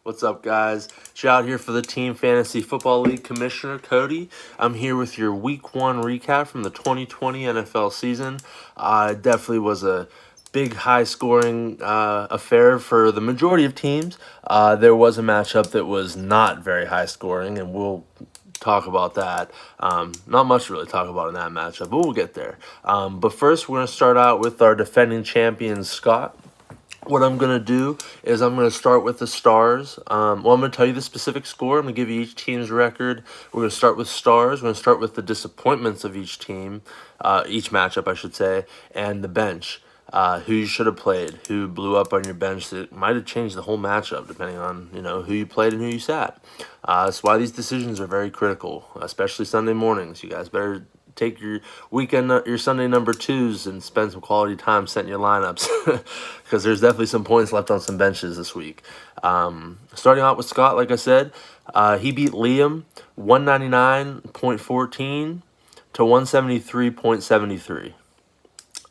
What's up, guys? Shout out here for the Team Fantasy Football League Commissioner, Cody. I'm here with your Week 1 recap from the 2020 NFL season. It definitely was a big, high-scoring affair for the majority of teams. There was a matchup that was not very high-scoring, and we'll talk about that. Not much to really talk about in that matchup, but we'll get there. But first, we're going to start out with our defending champion, Scott. What I'm going to do is I'm going to start with the stars. I'm going to tell you the specific score. I'm going to give you each team's record. We're going to start with stars. We're going to start with the disappointments of each team, each matchup, I should say, and the bench. Who you should have played, who blew up on your bench that might have changed the whole matchup depending on who you played and who you sat. That's why these decisions are very critical, especially Sunday mornings. You guys better take your your Sunday number twos and spend some quality time setting your lineups because there's definitely some points left on some benches this week. Starting out with Scott, like I said, he beat Liam 199.14 to 173.73.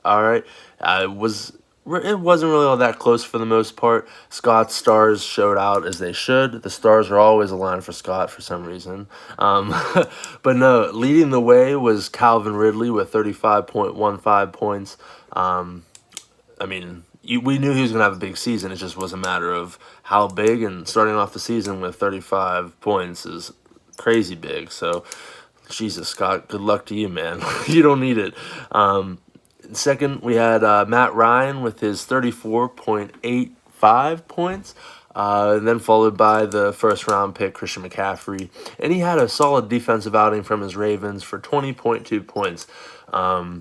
All right, it wasn't really all that close for the most part. Scott's stars showed out as they should. The stars are always aligned for Scott for some reason. But no, leading the way was Calvin Ridley with 35.15 points. We knew he was going to have a big season. It just was a matter of how big, and starting off the season with 35 points is crazy big. So, Jesus, Scott, good luck to you, man. You don't need it. Second, we had Matt Ryan with his 34.85 points, and then followed by the first-round pick, Christian McCaffrey. And he had a solid defensive outing from his Ravens for 20.2 points. Other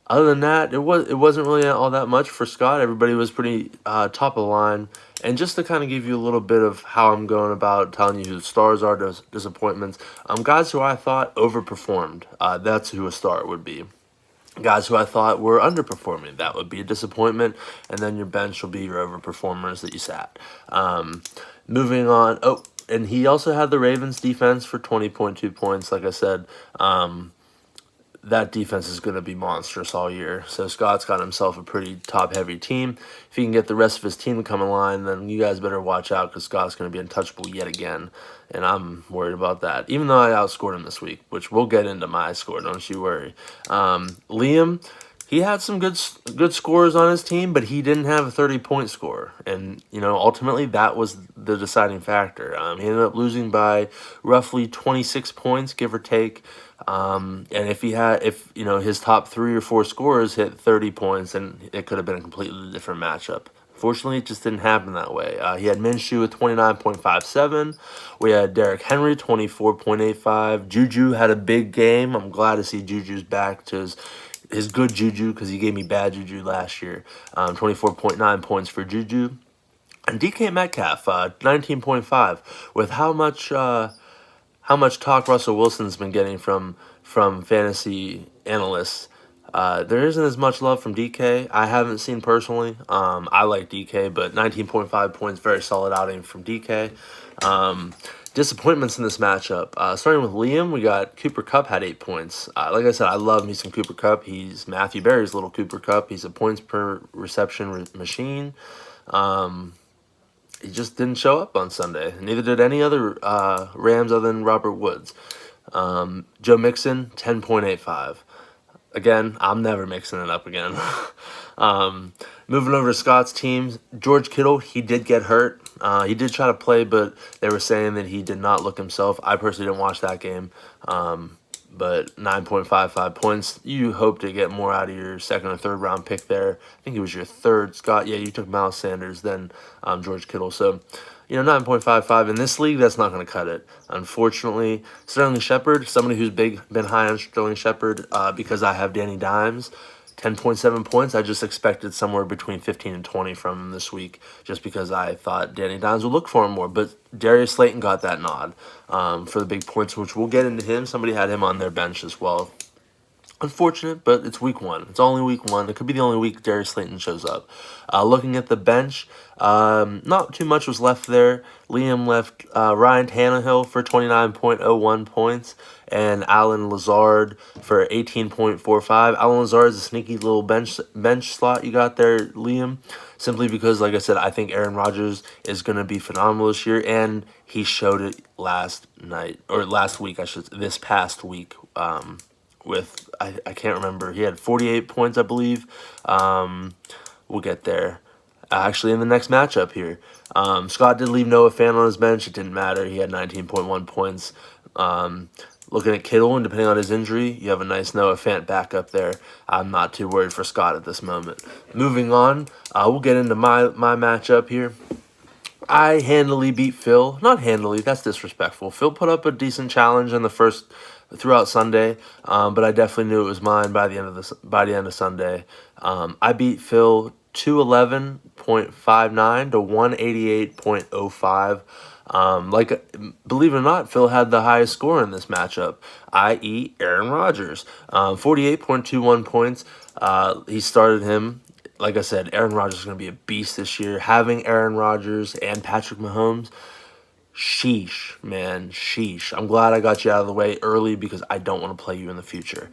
than that, it wasn't really all that much for Scott. Everybody was pretty top of the line. And just to kind of give you a little bit of how I'm going about telling you who the stars are, disappointments, guys who I thought overperformed, that's who a star would be. Guys who I thought were underperforming, that would be a disappointment, and then your bench will be your overperformers that you sat. Moving on, and he also had the Ravens defense for 20.2 points. Like I said, that defense is going to be monstrous all year. So Scott's got himself a pretty top-heavy team. If he can get the rest of his team to come in line, then you guys better watch out because Scott's going to be untouchable yet again. And I'm worried about that, even though I outscored him this week, which we'll get into my score, don't you worry. Liam, he had some good scores on his team, but he didn't have a 30-point score. And, ultimately that was the deciding factor. He ended up losing by roughly 26 points, give or take. And if his top 3 or 4 scorers hit 30 points, then it could have been a completely different matchup. Fortunately, it just didn't happen that way. He had Minshew with 29.57. We had Derrick Henry, 24.85. Juju had a big game. I'm glad to see Juju's back to his good Juju because he gave me bad Juju last year. 24.9 points for Juju. And DK Metcalf, 19.5. With how much talk Russell Wilson's been getting from fantasy analysts, there isn't as much love from DK. I haven't seen personally. I like DK, but 19.5 points, very solid outing from DK. Disappointments in this matchup. Starting with Liam, we got Cooper Kupp had 8 points. Like I said, I love me some Cooper Kupp. He's Matthew Berry's little Cooper Kupp. He's a points per reception machine. He just didn't show up on Sunday. Neither did any other Rams other than Robert Woods. Joe Mixon, 10.85. Again, I'm never mixing it up again. Moving over to Scott's team, George Kittle, he did get hurt. He did try to play, but they were saying that he did not look himself. I personally didn't watch that game. But 9.55 points. You hope to get more out of your second or third round pick there. I think it was your third, Scott. Yeah, you took Miles Sanders, then George Kittle. So, 9.55 in this league, that's not going to cut it. Unfortunately, Sterling Shepard, somebody who's been high on Sterling Shepard because I have Danny Dimes, 10.7 points. I just expected somewhere between 15 and 20 from him this week just because I thought Danny Dimes would look for him more. But Darius Slayton got that nod for the big points, which we'll get into him. Somebody had him on their bench as well. Unfortunate, but it's week one. It's only week one. It could be the only week Darius Slayton shows up. Looking at the bench, not too much was left there. Liam left Ryan Tannehill for 29.01 points and Alan Lazard for 18.45. Alan Lazard is a sneaky little bench slot you got there, Liam, simply because, like I said, I think Aaron Rodgers is going to be phenomenal this year, and he showed it last week, this past week. With I can't remember. He had 48 points, I believe. We'll get there. Actually, in the next matchup here, Scott did leave Noah Fant on his bench. It didn't matter. He had 19.1 points. Looking at Kittle, and depending on his injury, you have a nice Noah Fant backup there. I'm not too worried for Scott at this moment. Moving on, we'll get into my matchup here. I handily beat Phil. Not handily, that's disrespectful. Phil put up a decent challenge in the first throughout Sunday, but I definitely knew it was mine by the end of Sunday. I beat Phil 211.59 to 188.05. Believe it or not, Phil had the highest score in this matchup, i.e. Aaron Rodgers. 48.21 points. He started him. Like I said, Aaron Rodgers is going to be a beast this year. Having Aaron Rodgers and Patrick Mahomes, sheesh, man, sheesh. I'm glad I got you out of the way early because I don't want to play you in the future.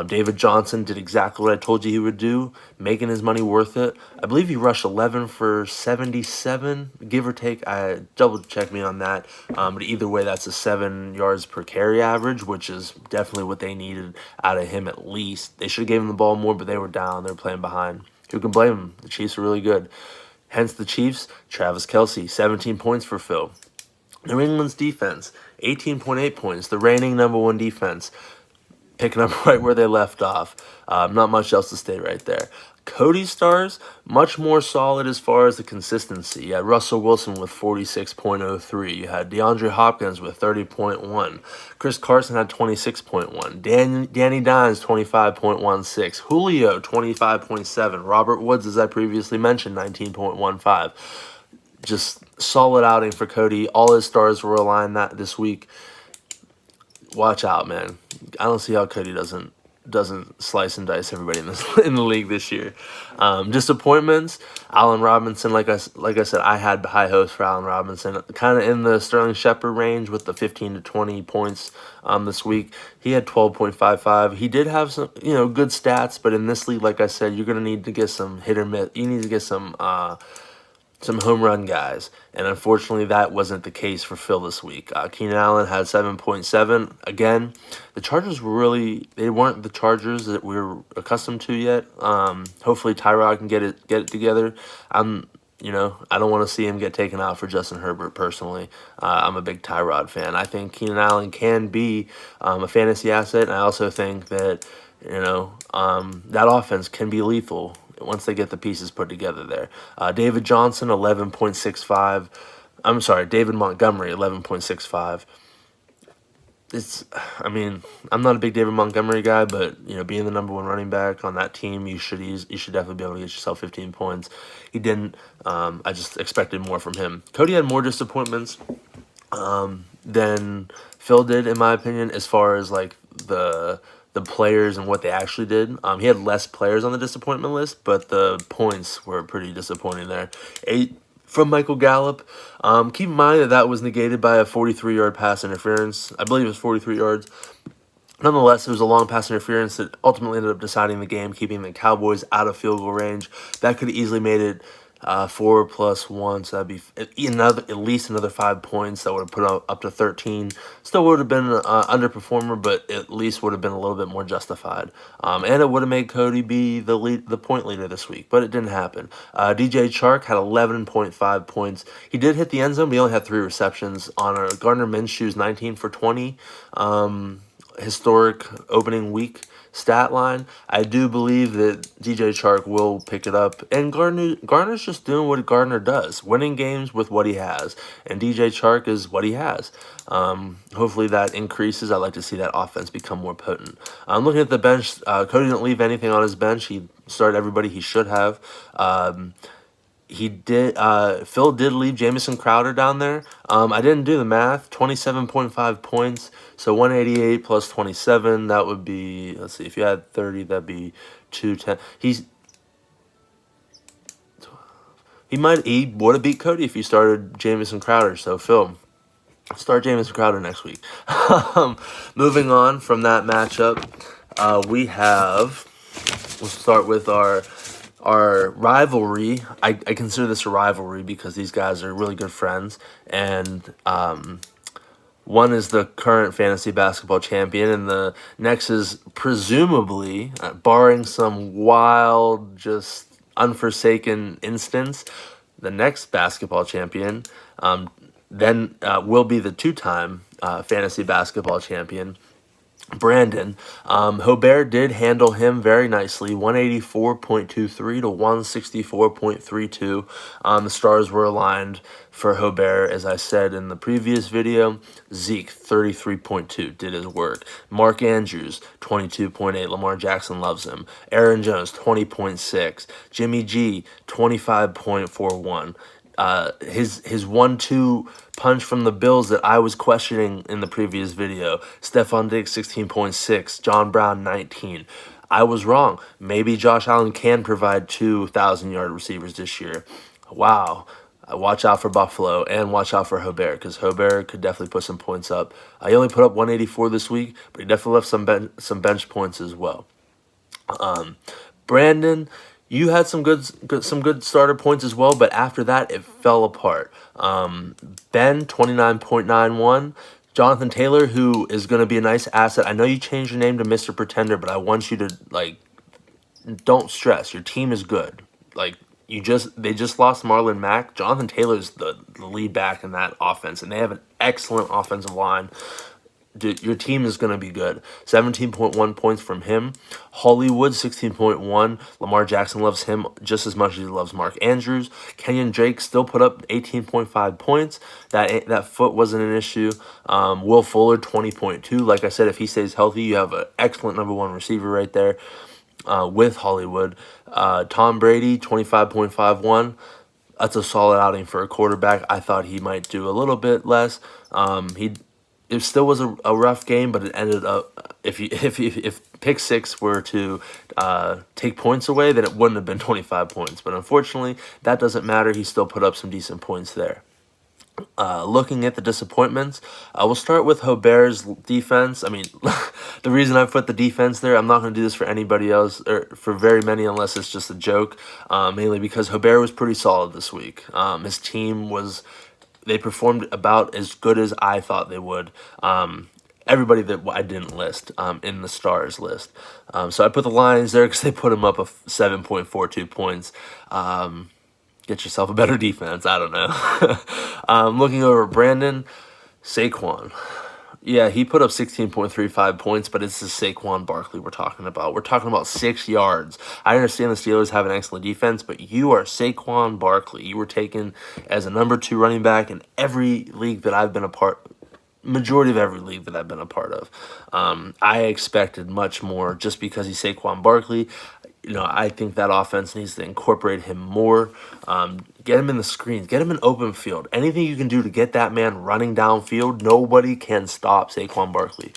David Johnson did exactly what I told you he would do, making his money worth it. I believe he rushed 11 for 77, give or take. I double-checked me on that. But either way, that's a 7 yards per carry average, which is definitely what they needed out of him at least. They should have given him the ball more, but they were down. They were playing behind. Who can blame them? The Chiefs are really good. Hence the Chiefs, Travis Kelce, 17 points for Phil. New England's defense, 18.8 points. The reigning #1 defense, picking up right where they left off. Not much else to say right there. Cody's stars, much more solid as far as the consistency. You had Russell Wilson with 46.03. You had DeAndre Hopkins with 30.1. Chris Carson had 26.1. Danny Dimes, 25.16. Julio, 25.7. Robert Woods, as I previously mentioned, 19.15. Just solid outing for Cody. All his stars were aligned this week. Watch out, man. I don't see how Cody doesn't slice and dice everybody in the league this year. Disappointments. Allen Robinson, like I said, I had high hopes for Allen Robinson, kind of in the Sterling Shepard range with the 15 to 20 points this week. He had 12.55. He did have some good stats, but in this league, like I said, you're gonna need to get some hit or miss. You need to get some home run guys, and unfortunately that wasn't the case for Phil this week. Keenan Allen had 7.7. Again, the Chargers they weren't the Chargers that we were accustomed to yet. Hopefully Tyrod can get it together. I don't want to see him get taken out for Justin Herbert personally. I'm a big Tyrod fan. I think Keenan Allen can be a fantasy asset, and I also think that that offense can be lethal once they get the pieces put together there. David Johnson, 11.65. I'm sorry, David Montgomery, 11.65. I'm not a big David Montgomery guy, but being the #1 running back on that team, you should definitely be able to get yourself 15 points. He didn't. I just expected more from him. Cody had more disappointments than Phil did, in my opinion, as far as like the players and what they actually did. He had less players on the disappointment list, but the points were pretty disappointing there. 8 from Michael Gallup. Keep in mind that was negated by a 43-yard pass interference. I believe it was 43 yards. Nonetheless, it was a long pass interference that ultimately ended up deciding the game, keeping the Cowboys out of field goal range. That could have easily made it 4 plus 1, so that'd be at least another 5 points. That would have put up to 13. Still would have been an underperformer, but at least would have been a little bit more justified. And it would have made Cody be the point leader this week, but it didn't happen. DJ Chark had 11.5 points. He did hit the end zone, but he only had 3 receptions on Gardner Minshew's 19 for 20. Historic opening week stat line. I do believe that DJ Chark will pick it up, and Gardner's just doing what Gardner does, winning games with what he has, and DJ Chark is what he has. Hopefully that increases. I'd like to see that offense become more potent. I'm looking at the bench. Cody didn't leave anything on his bench. He started everybody he should have. he did. Phil did leave Jamison Crowder down there. I didn't do the math. 27.5 points. So 188 plus 27. That would be. Let's see. If you had 30, that'd be 210. He would have beat Cody if he started Jamison Crowder. So Phil, start Jamison Crowder next week. Moving on from that matchup, we have. We'll start with our rivalry. I consider this a rivalry because these guys are really good friends, and one is the current fantasy basketball champion, and the next is presumably, barring some wild, just unforsaken instance, the next basketball champion. Then will be the two-time fantasy basketball champion, Brandon. Hobert did handle him very nicely, 184.23 to 164.32. The stars were aligned for Hobert, as I said in the previous video. Zeke, 33.2, did his work. Mark Andrews, 22.8. Lamar Jackson loves him. Aaron Jones, 20.6. Jimmy G, 25.41. His 1-2 punch from the Bills that I was questioning in the previous video. Stephon Diggs, 16.6. John Brown, 19. I was wrong. Maybe Josh Allen can provide 2,000-yard receivers this year. Wow. Watch out for Buffalo and watch out for Hobert, because Hobert could definitely put some points up. He only put up 184 this week, but he definitely left some bench points as well. Brandon, you had some good starter points as well, but after that it fell apart. Ben, 29.91. Jonathan Taylor, who is going to be a nice asset. I know you changed your name to Mr. Pretender, but I want you to, don't stress. Your team is good. They just lost Marlon Mack. Jonathan Taylor's the lead back in that offense, and they have an excellent offensive line. Dude, your team is going to be good. 17.1 points from him. Hollywood, 16.1. Lamar Jackson loves him just as much as he loves Mark Andrews. Kenyon Drake still put up 18.5 points. That foot wasn't an issue. Will Fuller, 20.2. Like I said, if he stays healthy, you have an excellent number one receiver right there with Hollywood. Tom Brady, 25.51. That's a solid outing for a quarterback. I thought he might do a little bit less. It still was a rough game, but it ended up, if pick six were to take points away, then it wouldn't have been 25 points. But unfortunately, that doesn't matter. He still put up some decent points there. Looking at the disappointments, we'll start with Hobert's defense. I mean, the reason I put the defense there, I'm not going to do this for anybody else, or for very many, unless it's just a joke, mainly because Hobert was pretty solid this week. His team they performed about as good as I thought they would. Everybody that I didn't list in the stars list. So I put the Lions there because they put him up 7.42 points. Get yourself a better defense. I don't know. Looking over Brandon, Saquon. Yeah, he put up 16.35 points, but it's the Saquon Barkley we're talking about. We're talking about 6 yards. I understand the Steelers have an excellent defense, but you are Saquon Barkley. You were taken as a number 2 running back in every league that I've been a part majority of every league that I've been a part of. I expected much more just because he's Saquon Barkley. I think that offense needs to incorporate him more. Get him in the screens. Get him in open field. Anything you can do to get that man running downfield, nobody can stop Saquon Barkley.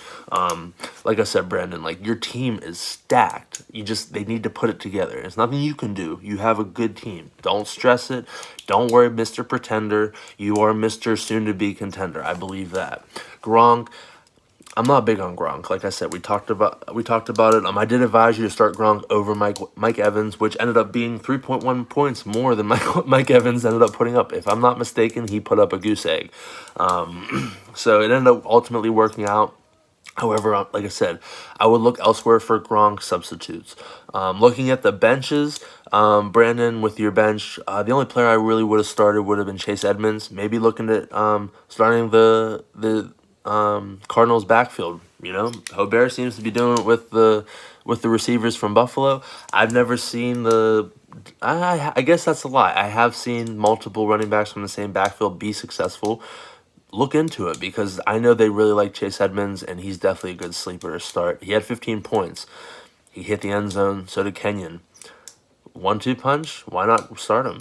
Like I said, Brandon, your team is stacked. They need to put it together. There's nothing you can do. You have a good team. Don't stress it. Don't worry, Mr. Pretender. You are Mr. Soon-to-be Contender. I believe that. Gronk. I'm not big on Gronk. Like I said, we talked about it. I did advise you to start Gronk over Mike Evans, which ended up being 3.1 points more than Mike Evans ended up putting up. If I'm not mistaken, he put up a goose egg. So it ended up ultimately working out. However, like I said, I would look elsewhere for Gronk substitutes. Looking at the benches, Brandon, with your bench, the only player I really would have started would have been Chase Edmonds. Maybe looking at starting the Cardinals backfield. Hobert seems to be doing it with the receivers from Buffalo. I've never seen I guess that's a lie. I have seen multiple running backs from the same backfield be successful. Look into it, because I know they really like Chase Edmonds, and he's definitely a good sleeper to start. He had 15 points. He hit the end zone. So did Kenyon. 1-2 punch. Why not start him?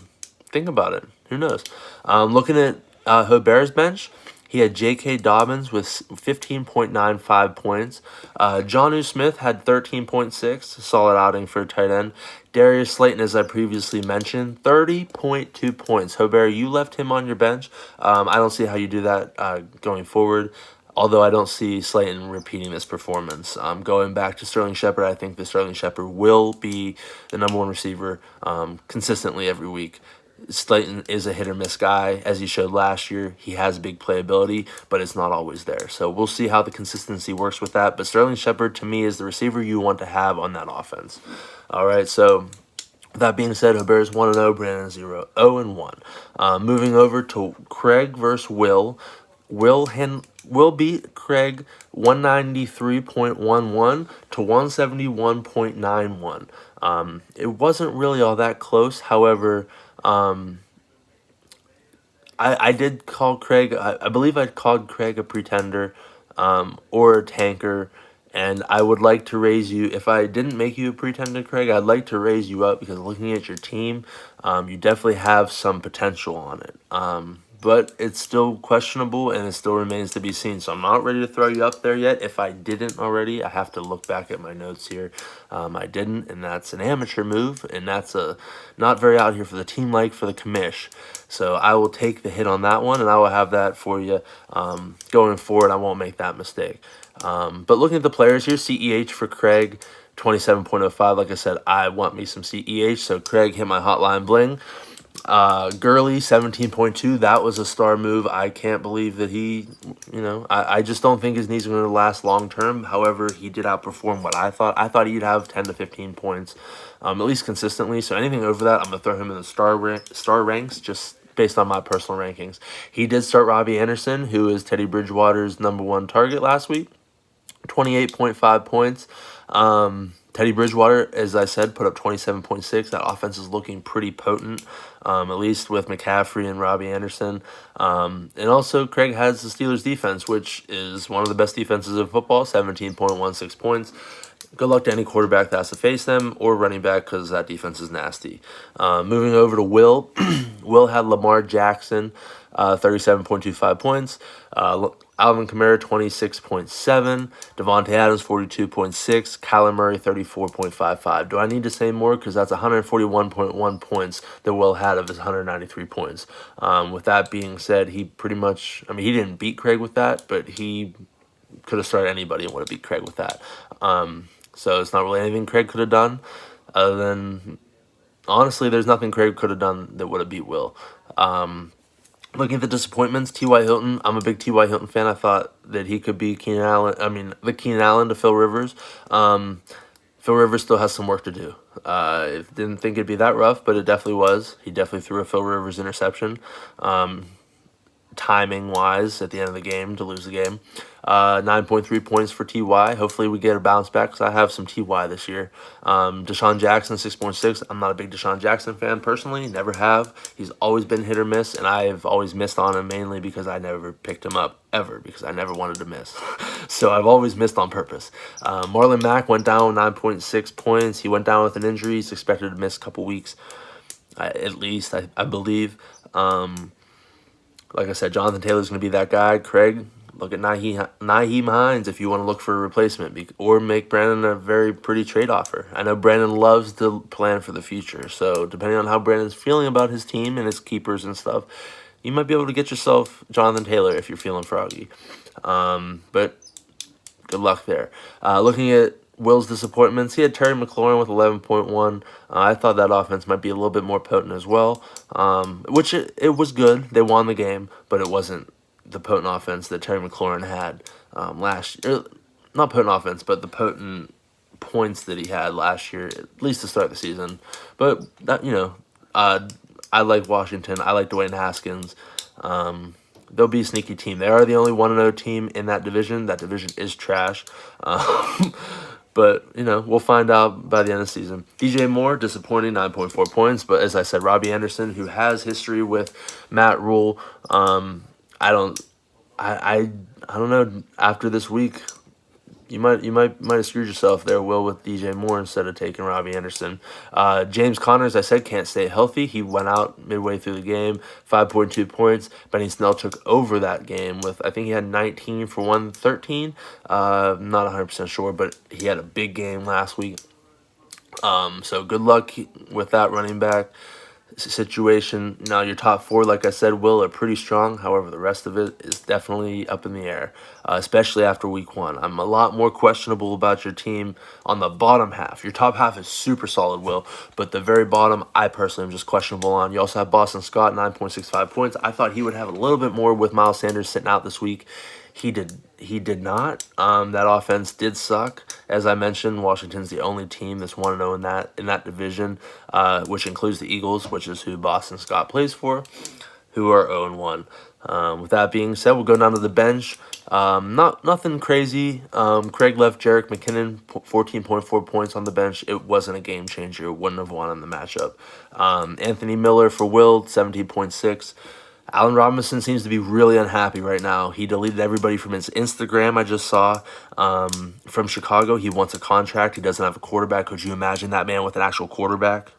think about it. Who knows? Looking at Herbert's bench, he had J.K. Dobbins with 15.95 points. Jonnu Smith had 13.6, solid outing for a tight end. Darius Slayton, as I previously mentioned, 30.2 points. Herbert, you left him on your bench. I don't see how you do that going forward. Although I don't see Slayton repeating this performance. Going back to Sterling Shepard, I think that Sterling Shepard will be the number one receiver consistently every week. Slayton is a hit or miss guy, as he showed last year. He has big playability, but it's not always there. So we'll see how the consistency works with that. But Sterling Shepard, to me, is the receiver you want to have on that offense. All right, so that being said, Hebert's 1-0, Brandon 0-1. Moving over to Craig versus Will. Will beat Craig 193.11 to 171.91. It wasn't really all that close. However, I did call Craig. I believe I called Craig a pretender or a tanker. And I would like to raise you, if I didn't make you a pretender, Craig, I'd like to raise you up because looking at your team, you definitely have some potential on it. But it's still questionable and it still remains to be seen. So I'm not ready to throw you up there yet. If I didn't already, I have to look back at my notes here. I didn't, and that's an amateur move, and that's not very out here for the team like for the commish. So I will take the hit on that one, and I will have that for you going forward. I won't make that mistake. But looking at the players here, CEH for Craig, 27.05. Like I said, I want me some CEH, so Craig hit my hotline bling. Gurley, 17.2. That was a star move. I can't believe that he, I just don't think his knees are going to last long term. However, he did outperform what I thought. I thought he'd have 10 to 15 points, at least consistently. So anything over that, I'm going to throw him in the star ranks, just based on my personal rankings. He did start Robbie Anderson, who is Teddy Bridgewater's #1 target last week. 28.5 points. Teddy Bridgewater, as I said, put up 27.6. That offense is looking pretty potent, at least with McCaffrey and Robbie Anderson. And also, Craig has the Steelers defense, which is one of the best defenses in football, 17.16 points. Good luck to any quarterback that has to face them or running back because that defense is nasty. Moving over to Will. Will had Lamar Jackson, 37.25 points. Alvin Kamara, 26.7. Devontae Adams, 42.6. Kyler Murray, 34.55. Do I need to say more? Because that's 141.1 points that Will had of his 193 points. With that being said, he pretty much, he didn't beat Craig with that, but he could have started anybody and would have beat Craig with that. So it's not really anything Craig could have done other than, honestly, there's nothing Craig could have done that would have beat Will. Looking at the disappointments, T.Y. Hilton, I'm a big T.Y. Hilton fan. I thought that he could be the Keenan Allen to Phil Rivers. Phil Rivers still has some work to do. Didn't think it'd be that rough, but it definitely was. He definitely threw a Phil Rivers interception. Timing-wise, at the end of the game, to lose the game. 9.3 points for T.Y. Hopefully we get a bounce back because I have some T.Y. this year. Deshaun Jackson, 6.6. I'm not a big Deshaun Jackson fan personally. Never have. He's always been hit or miss, and I've always missed on him mainly because I never picked him up, ever, because I never wanted to miss. So I've always missed on purpose. Marlon Mack went down 9.6 points. He went down with an injury. He's expected to miss a couple weeks, at least, I believe. Like I said, Jonathan Taylor's going to be that guy. Craig, look at Nyheim Hines if you want to look for a replacement, or make Brandon a very pretty trade offer. I know Brandon loves to plan for the future, so depending on how Brandon's feeling about his team and his keepers and stuff, you might be able to get yourself Jonathan Taylor if you're feeling froggy. But good luck there. Looking at Will's disappointments, he had Terry McLaurin with 11.1. I thought that offense might be a little bit more potent as well, which it was good. They won the game, but it wasn't the potent offense that Terry McLaurin had last year. Not potent offense, but the potent points that he had last year, at least to start the season. But, that I like Washington. I like Dwayne Haskins. They'll be a sneaky team. They are the only 1-0 team in that division. That division is trash. But, we'll find out by the end of the season. DJ Moore, disappointing, 9.4 points. But as I said, Robbie Anderson, who has history with Matt Rule, I don't know. After this week, you might have screwed yourself there, Will, with DJ Moore instead of taking Robbie Anderson. James Conner, as I said, can't stay healthy. He went out midway through the game, 5.2 points. Benny Snell took over that game with, I think he had 19 for 113. Not 100% sure, but he had a big game last week. So good luck with that running back situation. Now, your top four, like I said, Will, are pretty strong. However, the rest of it is definitely up in the air, especially after week one. I'm a lot more questionable about your team on the bottom half. Your top half is super solid, Will, but the very bottom, I personally am just questionable on. You also have Boston Scott, 9.65 points. I thought he would have a little bit more with Miles Sanders sitting out this week. He did not. That offense did suck. As I mentioned, Washington's the only team that's 1-0 in that division, which includes the Eagles, which is who Boston Scott plays for, who are 0-1. With that being said, we'll go down to the bench. Nothing crazy. Craig left Jerick McKinnon 14.4 points on the bench. It wasn't a game changer. It wouldn't have won in the matchup. Anthony Miller for Will, 17.6. Allen Robinson seems to be really unhappy right now. He deleted everybody from his Instagram, I just saw, from Chicago. He wants a contract. He doesn't have a quarterback. Could you imagine that man with an actual quarterback?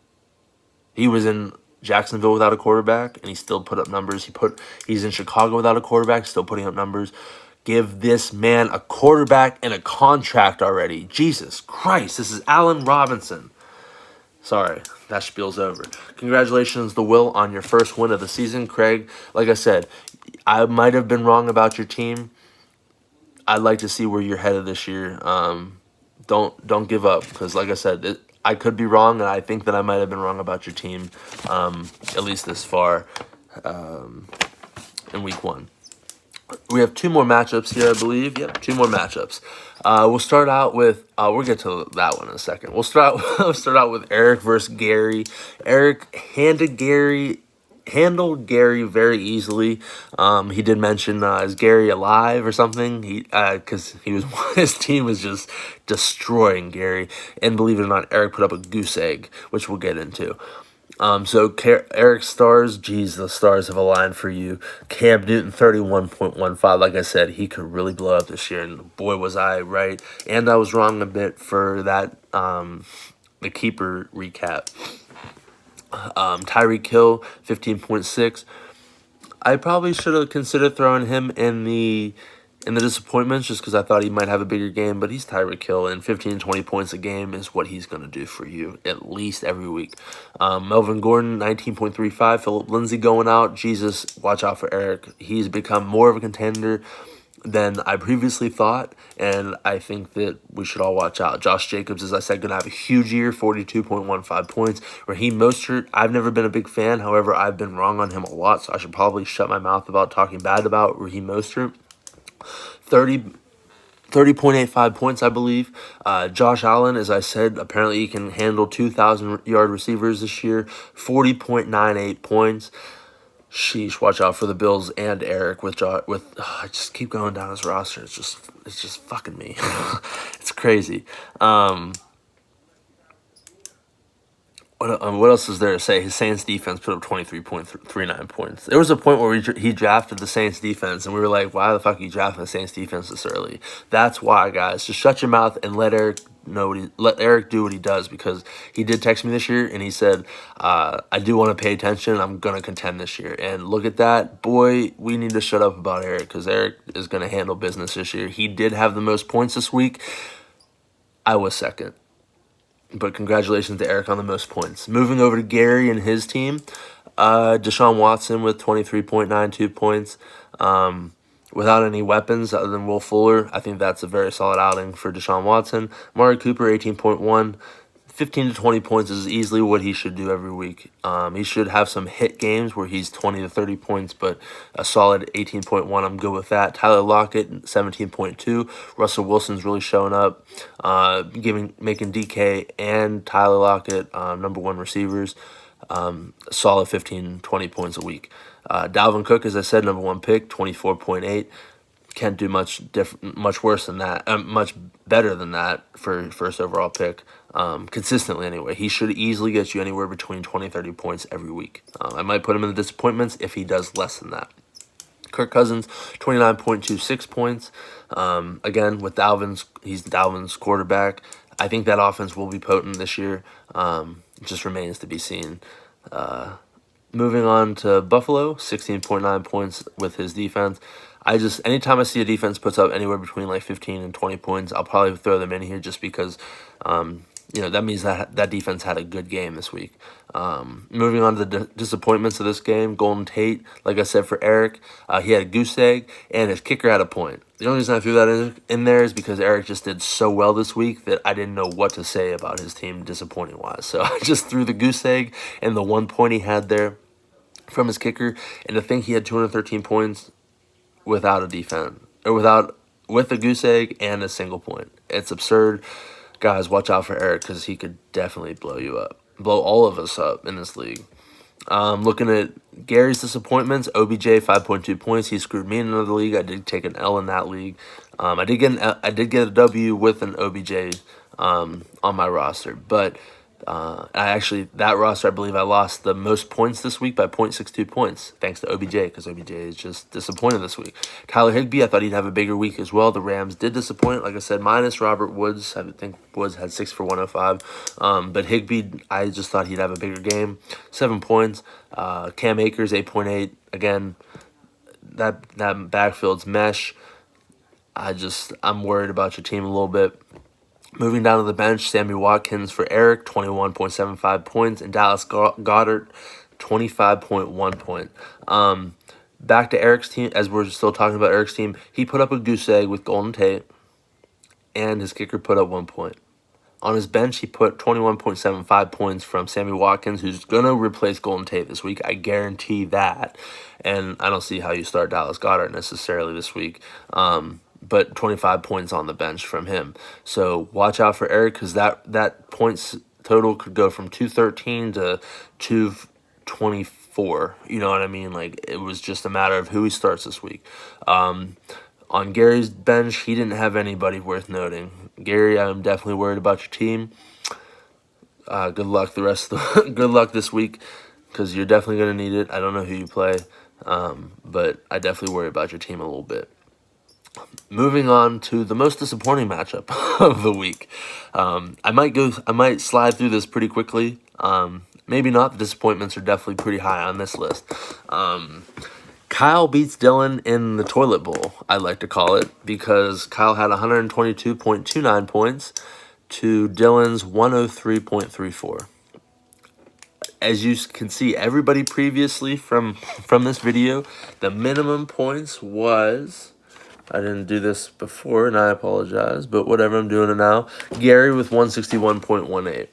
He was in Jacksonville without a quarterback, and he still put up numbers. He's in Chicago without a quarterback, still putting up numbers. Give this man a quarterback and a contract already. Jesus Christ, this is Allen Robinson. Sorry, that spiel's over. Congratulations, the Will, on your first win of the season. Craig, like I said, I might have been wrong about your team. I'd like to see where you're headed this year. Don't give up, because like I said, I could be wrong, and I think that I might have been wrong about your team, at least this far in week one. We have two more matchups here, I believe. Yep, two more matchups. We'll start out with we'll get to that one in a second. We'll start out with Eric versus Gary. Eric handled Gary very easily. He did mention, is Gary alive or something? Because his team was just destroying Gary, and believe it or not, Eric put up a goose egg, which we'll get into. So Eric's stars, geez, the stars have aligned for you. Cam Newton, 31.15. Like I said, he could really blow up this year, and boy, was I right. And I was wrong a bit for that, the keeper recap. Tyreek Hill, 15.6. I probably should have considered throwing him in the disappointments, just because I thought he might have a bigger game, but he's Tyreek Hill, and 15, 20 points a game is what he's going to do for you at least every week. Melvin Gordon, 19.35. Philip Lindsay going out. Jesus, watch out for Eric. He's become more of a contender than I previously thought, and I think that we should all watch out. Josh Jacobs, as I said, going to have a huge year, 42.15 points. Raheem Mostert, I've never been a big fan. However, I've been wrong on him a lot, so I should probably shut my mouth about talking bad about Raheem Mostert. 30.85 points, I believe. Josh Allen, as I said, apparently he can handle 2,000-yard receivers this year. 40.98 points. Sheesh, watch out for the Bills and Eric I just keep going down his roster. It's just fucking me. It's crazy. What else is there to say? His Saints defense put up 23.39 points. There was a point where he drafted the Saints defense, and we were like, why the fuck are you drafting the Saints defense this early? That's why, guys. Just shut your mouth and let Eric do what he does, because he did text me this year, and he said, I do want to pay attention. I'm going to contend this year. And look at that. Boy, we need to shut up about Eric, because Eric is going to handle business this year. He did have the most points this week. I was second. But congratulations to Eric on the most points. Moving over to Gary and his team, Deshaun Watson with 23.92 points. Without any weapons other than Will Fuller, I think that's a very solid outing for Deshaun Watson. Amari Cooper, 18.1. 15 to 20 points is easily what he should do every week. He should have some hit games where he's 20 to 30 points, but a solid 18.1, I'm good with that. Tyler Lockett, 17.2. Russell Wilson's really showing up, making DK and Tyler Lockett number one receivers. Solid 15, 20 points a week. Dalvin Cook, as I said, number one pick, 24.8. Can't do much worse than that. Much better than that for first overall pick. Consistently anyway. He should easily get you anywhere between 20 30 points every week. I might put him in the disappointments if he does less than that. Kirk Cousins, 29.26 points. Again, with he's Dalvin's quarterback. I think that offense will be potent this year. It just remains to be seen. Moving on to Buffalo, 16.9 points with his defense. Anytime I see a defense puts up anywhere between like 15 and 20 points, I'll probably throw them in here just because, that means that defense had a good game this week. Moving on to the disappointments of this game, Golden Tate, like I said for Eric, he had a goose egg, and his kicker had a point. The only reason I threw that in there is because Eric just did so well this week that I didn't know what to say about his team disappointing-wise. So I just threw the goose egg and the 1 point he had there from his kicker, and to think he had 213 points without a defense, or with a goose egg and a single point. It's absurd. Guys, watch out for Eric because he could definitely blow all of us up in this league. Looking at Gary's disappointments, OBJ 5.2 points. He screwed me in another league. I did take an L in that league. I did get a W with an OBJ on my roster, but that roster, I believe I lost the most points this week by 0.62 points, thanks to OBJ, because OBJ is just disappointed this week. Tyler Higbee, I thought he'd have a bigger week as well. The Rams did disappoint, like I said, minus Robert Woods. I think Woods had 6 for 105. But Higbee, I just thought he'd have a bigger game. 7 points. Cam Akers, 8.8. Again, that backfield's mesh. I'm worried about your team a little bit. Moving down to the bench, Sammy Watkins for Eric, 21.75 points, and Dallas Goedert, 25.1 points. Back to Eric's team, as we're still talking about Eric's team, he put up a goose egg with Golden Tate, and his kicker put up 1 point. On his bench, he put 21.75 points from Sammy Watkins, who's going to replace Golden Tate this week. I guarantee that. And I don't see how you start Dallas Goedert necessarily this week. But 25 points on the bench from him. So watch out for Eric, because that points total could go from 213 to 224. You know what I mean? Like, it was just a matter of who he starts this week. On Gary's bench, he didn't have anybody worth noting. Gary, I'm definitely worried about your team. Good luck good luck this week, because you're definitely going to need it. I don't know who you play, but I definitely worry about your team a little bit. Moving on to the most disappointing matchup of the week. I might slide through this pretty quickly. Maybe not. The disappointments are definitely pretty high on this list. Kyle beats Dylan in the toilet bowl, I like to call it, because Kyle had 122.29 points to Dylan's 103.34. As you can see, everybody previously from this video, the minimum points was... I didn't do this before, and I apologize, but whatever, I'm doing it now. Gary with 161.18.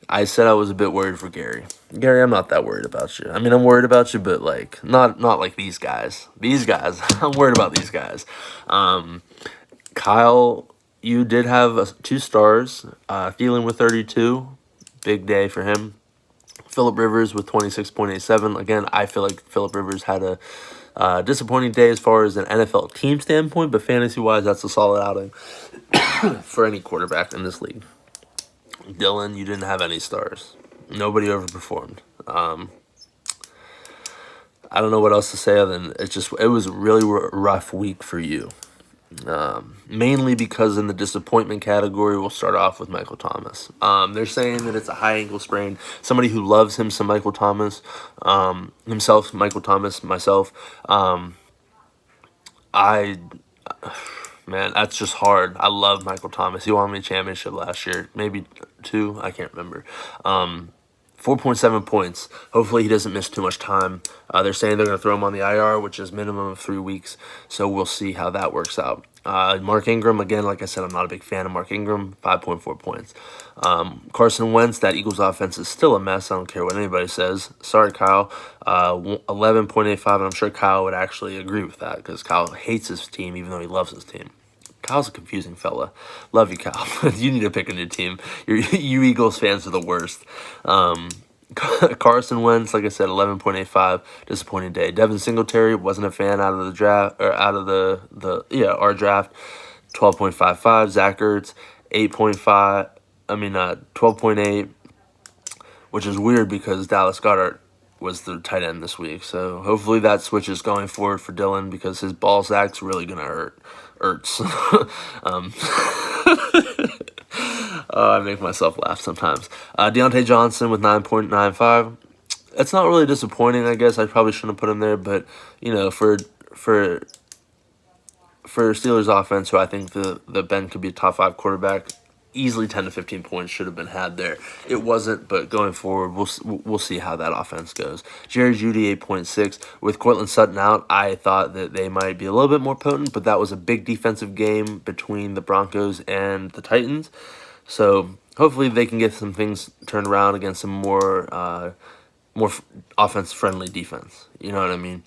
I said I was a bit worried for Gary. Gary, I'm not that worried about you. I mean, I'm worried about you, but like not like these guys. These guys, I'm worried about these guys. Kyle, you did have 2 stars. Thielen with 32. Big day for him. Phillip Rivers with 26.87. Again, I feel like Phillip Rivers had a disappointing day as far as an NFL team standpoint, but fantasy-wise, that's a solid outing for any quarterback in this league. Dylan, you didn't have any stars. Nobody overperformed. I don't know what else to say other than it was a really rough week for you. Mainly because in the disappointment category, we'll start off with Michael Thomas. They're saying that it's a high ankle sprain. Somebody who loves him some Michael Thomas, Michael Thomas, myself. Man, that's just hard. I love Michael Thomas. He won me a championship last year, maybe 2. I can't remember. 4.7 points. Hopefully he doesn't miss too much time. They're saying they're going to throw him on the IR, which is minimum of 3 weeks. So we'll see how that works out. Mark Ingram, again, like I said, I'm not a big fan of Mark Ingram. 5.4 points. Carson Wentz, that Eagles offense is still a mess. I don't care what anybody says. Sorry, Kyle. 11.85, and I'm sure Kyle would actually agree with that, because Kyle hates his team even though he loves his team. Kyle's a confusing fella. Love you, Kyle. You need to pick a new team. You Eagles fans are the worst. Carson Wentz, like I said, 11.85. Disappointing day. Devin Singletary, wasn't a fan out of the draft, or out of our draft. 12.55. Zach Ertz, 12.8, which is weird because Dallas Goedert was the tight end this week. So hopefully that switches going forward for Dylan, because his ball sack's really gonna hurts. um, I make myself laugh sometimes. Deontay Johnson with 9.95. It's not really disappointing, I guess. I probably shouldn't have put him there, but for Steelers offense, who I think the Ben could be a top 5 quarterback, easily 10 to 15 points should have been had there. It wasn't, but going forward, we'll see how that offense goes. Jerry Jeudy 8.6. With Cortland Sutton out, I thought that they might be a little bit more potent, but that was a big defensive game between the Broncos and the Titans. So hopefully they can get some things turned around against some more offense-friendly defense. You know what I mean?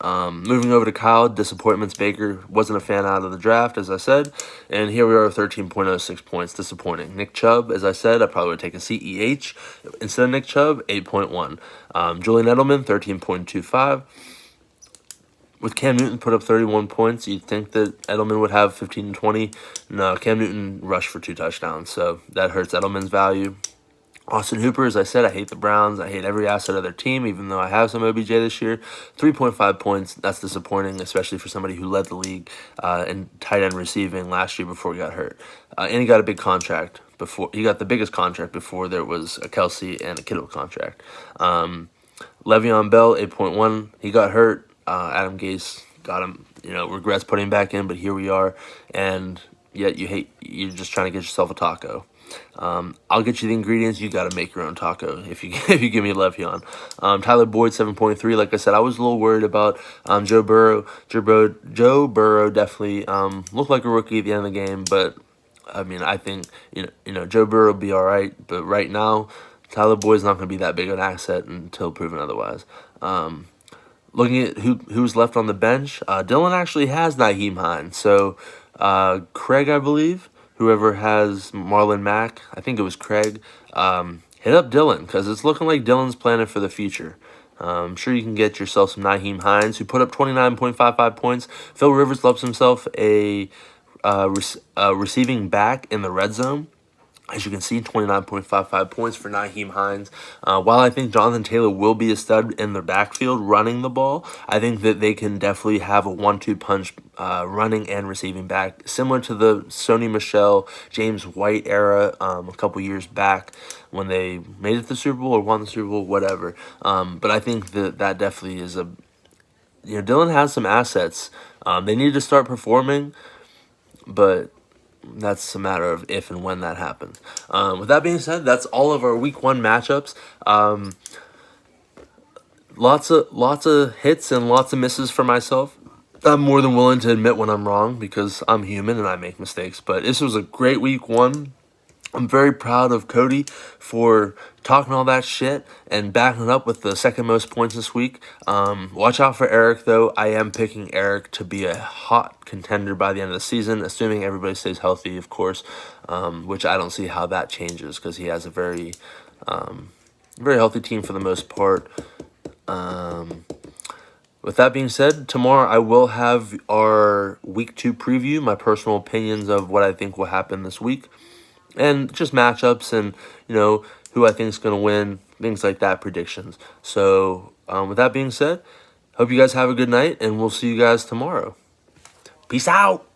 Moving over to Kyle, disappointments. Baker wasn't a fan out of the draft, as I said. And here we are, 13.06 points. Disappointing. Nick Chubb, as I said, I probably would take a CEH instead of Nick Chubb, 8.1. Julian Edelman, 13.25. With Cam Newton put up 31 points, you'd think that Edelman would have 15 and 20. No, Cam Newton rushed for 2 touchdowns, so that hurts Edelman's value. Austin Hooper, as I said, I hate the Browns. I hate every asset of their team, even though I have some OBJ this year. 3.5 points, that's disappointing, especially for somebody who led the league in tight end receiving last year before he got hurt. And he got a big contract before. He got the biggest contract before there was a Kelsey and a Kittle contract. Le'Veon Bell, 8.1. He got hurt. Adam Gase got him, regrets putting him back in, but here we are. And yet you're just trying to get yourself a taco. I'll get you the ingredients. You got to make your own taco if you if you give me Le'Veon. Tyler Boyd, 7.3. Like I said, I was a little worried about Joe Burrow. Joe Burrow definitely looked like a rookie at the end of the game, but I mean, I think Joe Burrow will be all right. But right now, Tyler Boyd's not going to be that big of an asset until proven otherwise. Looking at who's left on the bench, Dylan actually has Nyheim Hines. So Craig, I believe, whoever has Marlon Mack, I think it was Craig, hit up Dylan, because it's looking like Dylan's planning for the future. I'm sure you can get yourself some Nyheim Hines, who put up 29.55 points. Phil Rivers loves himself a receiving back in the red zone. As you can see, 29.55 points for Nyheim Hines. While I think Jonathan Taylor will be a stud in the backfield running the ball, I think that they can definitely have a 1-2 punch running and receiving back, similar to the Sony Michel, James White era a couple years back when they made it to the Super Bowl or won the Super Bowl, whatever. But I think that definitely is Dylan has some assets. They need to start performing, but that's a matter of if and when that happens. With that being said, that's all of our Week 1 matchups. Lots of hits and lots of misses for myself. I'm more than willing to admit when I'm wrong, because I'm human and I make mistakes. But this was a great Week 1. I'm very proud of Cody for talking all that shit and backing it up with the second most points this week. Watch out for Eric, though. I am picking Eric to be a hot contender by the end of the season, assuming everybody stays healthy, of course, which I don't see how that changes, because he has a very healthy team for the most part. With that being said, tomorrow I will have our Week 2 preview, my personal opinions of what I think will happen this week, and just matchups and, who I think is going to win, things like that, predictions. So, with that being said, hope you guys have a good night, and we'll see you guys tomorrow. Peace out!